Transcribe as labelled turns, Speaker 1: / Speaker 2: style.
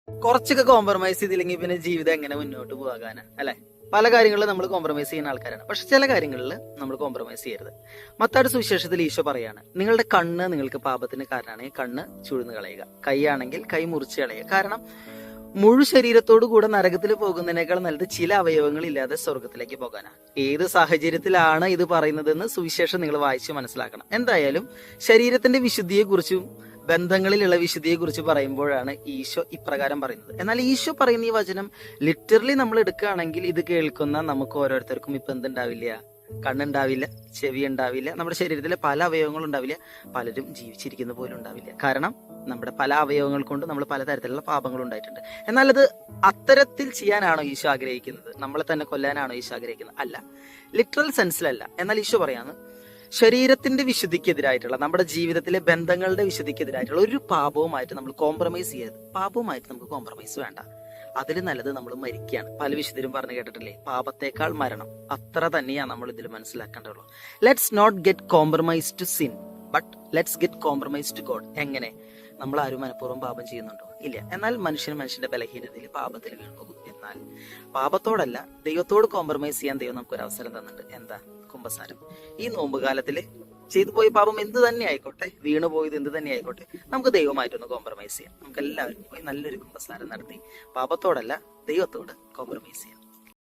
Speaker 1: കുറച്ചൊക്കെ കോംപ്രമൈസ് ചെയ്തില്ലെങ്കിൽ പിന്നെ ജീവിതം എങ്ങനെ മുന്നോട്ട് പോകാനാ അല്ലെ? പല കാര്യങ്ങളിലും നമ്മൾ കോംപ്രമൈസ് ചെയ്യുന്ന ആൾക്കാരാണ്. പക്ഷെ ചില കാര്യങ്ങളിൽ നമ്മൾ കോംപ്രമൈസ് ചെയ്യരുത്. മത്തായിയുടെ സുവിശേഷത്തിൽ ഈശോ പറയാണ്, നിങ്ങളുടെ കണ്ണ് നിങ്ങൾക്ക് പാപത്തിന് കാരണമാണെങ്കിൽ കണ്ണ് ചുഴുന്ന് കളയുക, കൈയാണെങ്കിൽ കൈ മുറിച്ച് കളയുക. കാരണം മുഴു ശരീരത്തോടു കൂടെ നരകത്തിൽ പോകുന്നതിനേക്കാൾ നല്ലത് ചില അവയവങ്ങൾ ഇല്ലാതെ സ്വർഗത്തിലേക്ക് പോകാനാ. ഏത് സാഹചര്യത്തിലാണ് ഇത് പറയുന്നതെന്ന് സുവിശേഷം നിങ്ങൾ വായിച്ച് മനസ്സിലാക്കണം. എന്തായാലും ശരീരത്തിന്റെ വിശുദ്ധിയെക്കുറിച്ചും ബന്ധങ്ങളിലുള്ള വിശുദ്ധിയെക്കുറിച്ച് പറയുമ്പോഴാണ് ഈശോ ഇപ്രകാരം പറയുന്നത്. എന്നാൽ ഈശോ പറയുന്ന ഈ വചനം ലിറ്ററലി നമ്മൾ എടുക്കുകയാണെങ്കിൽ ഇത് കേൾക്കുന്ന നമുക്ക് ഓരോരുത്തർക്കും ഇപ്പൊ എന്തുണ്ടാവില്ല? കണ്ണുണ്ടാവില്ല, ചെവി ഉണ്ടാവില്ല, നമ്മുടെ ശരീരത്തിലെ പല അവയവങ്ങളും ഉണ്ടാവില്ല, പലരും ജീവിച്ചിരിക്കുന്ന പോലും ഉണ്ടാവില്ല. കാരണം നമ്മുടെ പല അവയവങ്ങൾ കൊണ്ട് നമ്മൾ പലതരത്തിലുള്ള പാപങ്ങൾ ഉണ്ടായിട്ടുണ്ട്. എന്നാൽ അത് അത്തരത്തിൽ ചെയ്യാനാണോ ഈശോ ആഗ്രഹിക്കുന്നത്? നമ്മളെ തന്നെ കൊല്ലാനാണോ ഈശോ ആഗ്രഹിക്കുന്നത്? അല്ല, ലിറ്ററൽ സെൻസിലല്ല. എന്നാൽ ഈശോ പറയാണ്, ശരീരത്തിന്റെ വിശുദ്ധിക്കെതിരായിട്ടുള്ള, നമ്മുടെ ജീവിതത്തിലെ ബന്ധങ്ങളുടെ വിശുദ്ധിക്കെതിരായിട്ടുള്ള ഒരു പാപവുമായിട്ട് നമ്മൾ കോംപ്രമൈസ് ചെയ്യരുത്. പാപവുമായിട്ട് നമുക്ക് കോംപ്രമൈസ് വേണ്ട. അതിൽ നല്ലത് നമ്മൾ മരിക്കുകയാണ്. പല വിശുദ്ധരും പറഞ്ഞു കേട്ടിട്ടില്ലേ, പാപത്തേക്കാൾ മരണം. അത്ര തന്നെയാണ് നമ്മൾ ഇതിൽ മനസ്സിലാക്കേണ്ടതുള്ളൂ. Let's not get compromise to sin, but let's get compromise to God. എങ്ങനെ? നമ്മൾ ആരും മനഃപൂർവ്വം പാപം ചെയ്യുന്നുണ്ടോ? ഇല്ല. എന്നാൽ മനുഷ്യന്റെ ബലഹീനതയിൽ പാപത്തിൽ വീണുപോകും. എന്നാൽ പാപത്തോടല്ല, ദൈവത്തോട് കോംപ്രമൈസ് ചെയ്യാൻ ദൈവം നമുക്കൊരു അവസരം തന്നിട്ടുണ്ട്. എന്താ? കുമ്പസാരം. ഈ നോമ്പുകാലത്തില് ചെയ്തു പോയ പാപം എന്ത് തന്നെ ആയിക്കോട്ടെ, വീണു പോയത് എന്ത് തന്നെ ആയിക്കോട്ടെ, നമുക്ക് ദൈവമായിട്ടൊന്ന് കോംപ്രമൈസ് ചെയ്യാം. നമുക്ക് എല്ലാവർക്കും പോയി നല്ലൊരു കുമ്പസാരം നടത്തി പാപത്തോടല്ല, ദൈവത്തോട് കോംപ്രമൈസ് ചെയ്യാം.